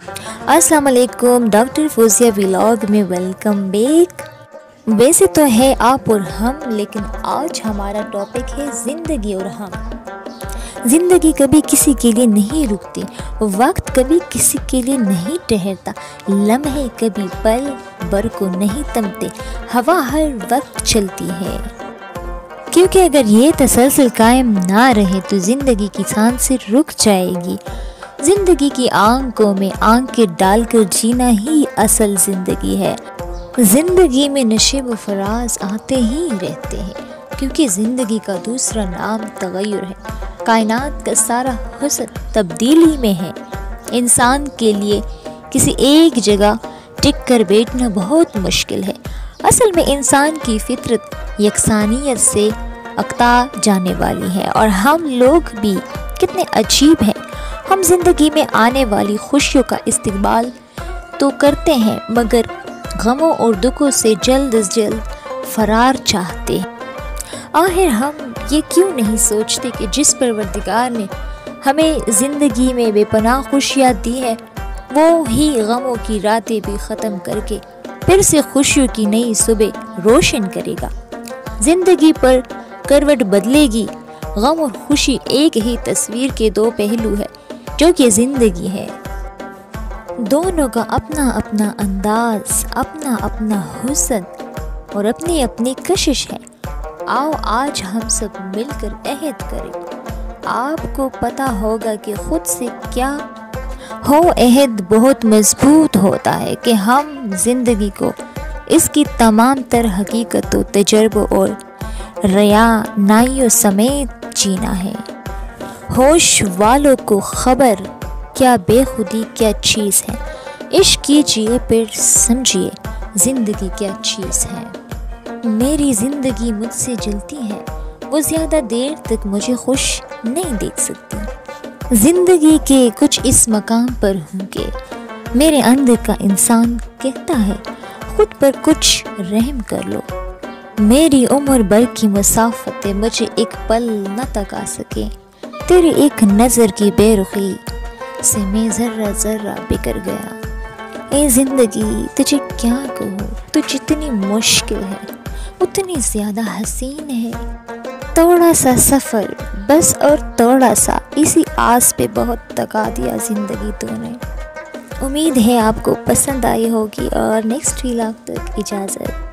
अस्सलाम वालेकुम, doctor Fauzia vlog में वेलकम बैक। वैसे तो है आप और हम, लेकिन आज हमारा टॉपिक है ज़िंदगी और हम। ज़िंदगी कभी किसी के लिए नहीं रुकती, वक्त कभी किसी के लिए नहीं ठहरता, लम्हे कभी पल भर को नहीं थमते, हवा हर वक्त चलती है। क्योंकि अगर ये तसलसल कायम ना रहे तो ज़िंदगी की सांसें रुक जाएगी। ज़िंदगी की आंखों में आंखें डालकर जीना ही असल ज़िंदगी है। ज़िंदगी में नशे व फराज आते ही रहते हैं, क्योंकि ज़िंदगी का दूसरा नाम तगय्युर है। कायनात का सारा हुस्न तब्दीली में है। इंसान के लिए किसी एक जगह टिक कर बैठना बहुत मुश्किल है। असल में इंसान की फितरत यकसानियत से अकता जाने वाली है, और हम लोग भी कितने अजीब हैं। हम ज़िंदगी में आने वाली खुशियों का इस्तकबाल तो करते हैं, मगर गमों और दुखों से जल्द अज जल्द फरार चाहते हैं। आखिर हम ये क्यों नहीं सोचते कि जिस परवरदिगार ने हमें ज़िंदगी में बेपनाह खुशियाँ दी है, वो ही गमों की रातें भी ख़त्म करके फिर से खुशियों की नई सुबह रोशन करेगा। ज़िंदगी पर करवट बदलेगी। गम और खुशी एक ही तस्वीर के दो पहलू है, जो कि ज़िंदगी है। दोनों का अपना अपना अंदाज, अपना अपना हुस्न और अपनी अपनी कशिश है। आओ आज हम सब मिलकर अहद करें। आपको पता होगा कि खुद से क्या हो अहद बहुत मजबूत होता है कि हम ज़िंदगी को इसकी तमाम तर हकीकतों, तजर्बों और रयानाइयों समेत जीना है। होश वालों को खबर क्या बेखुदी क्या चीज़ है। इश्क कीजिए फिर समझिए ज़िंदगी क्या चीज़ है। मेरी ज़िंदगी मुझसे जलती है, वो ज़्यादा देर तक मुझे खुश नहीं देख सकती। ज़िंदगी के कुछ इस मकाम पर हूँ कि मेरे अंदर का इंसान कहता है खुद पर कुछ रहम कर लो। मेरी उम्र भर की मुसाफतें मुझे एक पल न तका सके। तेरी एक नज़र की बेरुखी से मैं ज़र्रा ज़र्रा बिखर गया। ए ज़िंदगी तुझे क्या कहूँ, तू जितनी मुश्किल है उतनी ज़्यादा हसीन है। थोड़ा सा सफ़र बस और थोड़ा सा, इसी आस पे बहुत तका दिया ज़िंदगी तूने। उम्मीद है आपको पसंद आई होगी, और नेक्स्ट व्लॉग तक इजाज़त।